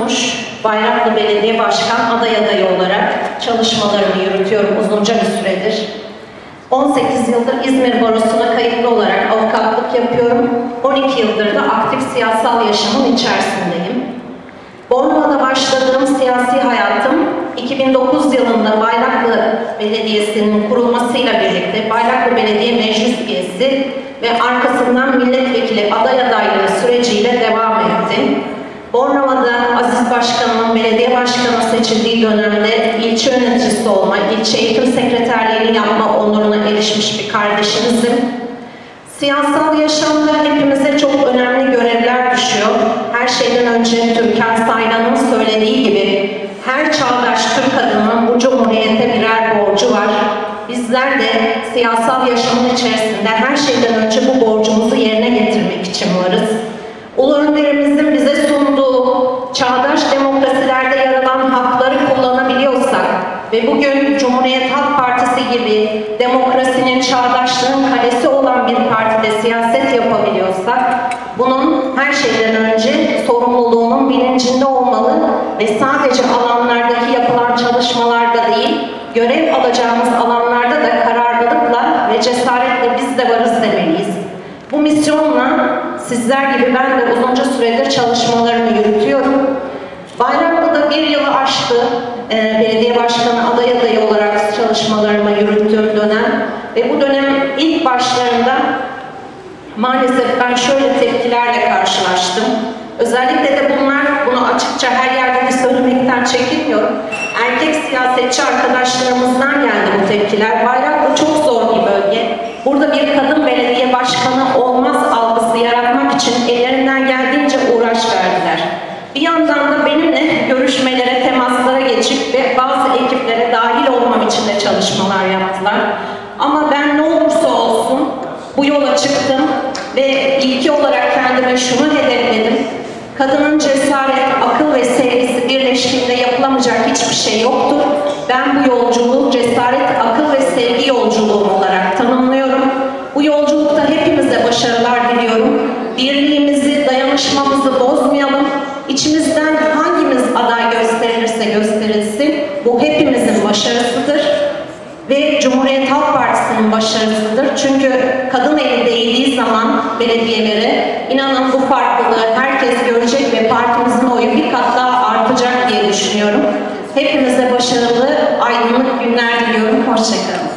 tutmuş Bayraklı Belediye Başkan adayı olarak çalışmalarımı yürütüyorum uzunca bir süredir. 18 yıldır İzmir Barosu'na kayıtlı olarak avukatlık yapıyorum. 12 yıldır da aktif siyasal yaşamın içerisindeyim. Bornova'da başladığım siyasi hayatım 2009 yılında Bayraklı Belediyesi'nin kurulmasıyla birlikte Bayraklı Belediye Meclis Üyesi ve arkasından milletvekili aday adaylığı süreciyle devam etti. Bornova'da Aziz Başkan'ın belediye başkanı seçildiği dönemde ilçe yöneticisi olma, ilçe eğitim sekreterliğini yapma onuruna erişmiş bir kardeşimizim. Siyasal yaşamda hepimize çok önemli görevler düşüyor. Her şeyden önce Türkan Saylan'ın söylediği gibi her çağdaş Türk kadının bu cumhuriyete birer borcu var. Bizler de siyasal yaşamın içerisinde her şeyden önce bu borcumuzu yerine getirmek için varız. Ulu önderimizin bize sunduğu çağdaş demokrasilerde yer alan hakları kullanabiliyorsak ve bugün Cumhuriyet Halk Partisi gibi demokrasinin, çağdaşlığın kalesi olan bir partide siyaset yapabiliyorsak, bunun her şeyden önce sorumluluğunun bilincinde olmalı ve sadece alanlardaki yapılan çalışmalarda değil, görev alacağımız alanlarda da kararlılıkla ve cesaretle biz de varız demeliyiz. Bu misyonla sizler gibi ben de uzunca süredir çalışmalarımı yürütüyorum. Bayraklı'da bir yılı aştı belediye başkanı adayı olarak çalışmalarımı yürüttüğüm dönem ve bu dönem ilk başlarında maalesef ben şöyle tepkilerle karşılaştım. Özellikle de bunu açıkça her yerde de söylemekten çekinmiyorum. Erkek siyasetçi arkadaşlarımızdan geldi bu tepkiler. Bayraklı çok zor bir bölge. Burada bir kadın belediye başkanı olmaz algısı yaratmak için ellerinden geldiğince uğraş verdiler. Bir yandan da benimle görüşmelere, temaslara geçip ve bazı ekiplere dahil olmam için de çalışmalar yaptılar. Ama ben ne olursa olsun bu yola çıktım ve ilki olarak kendime şunu hedefledim. Kadının cesaret, akıl ve sevgisi birleştiğinde yapılamayacak hiçbir şey yoktur. Ben bu yolculuğu cesaret, akıl ve sevgi yolculuğum olarak tanımlıyorum. Bu yolculukta hepimize başarılar diliyorum. Birliğimizi, dayanışmamızı bozmayalım. İçimizden hangimiz aday gösterilirse gösterilsin, bu hepimizin başarısıdır. Ve Cumhuriyet Halk Partisi'nin başarısıdır. Çünkü kadın eli değdiği zaman belediyelere, inanın bu farklılığı herkes görecek ve partimizin oyu bir kat daha artacak diye düşünüyorum. Hepimize başarılı, aydınlık günler diliyorum. Hoşça kalın.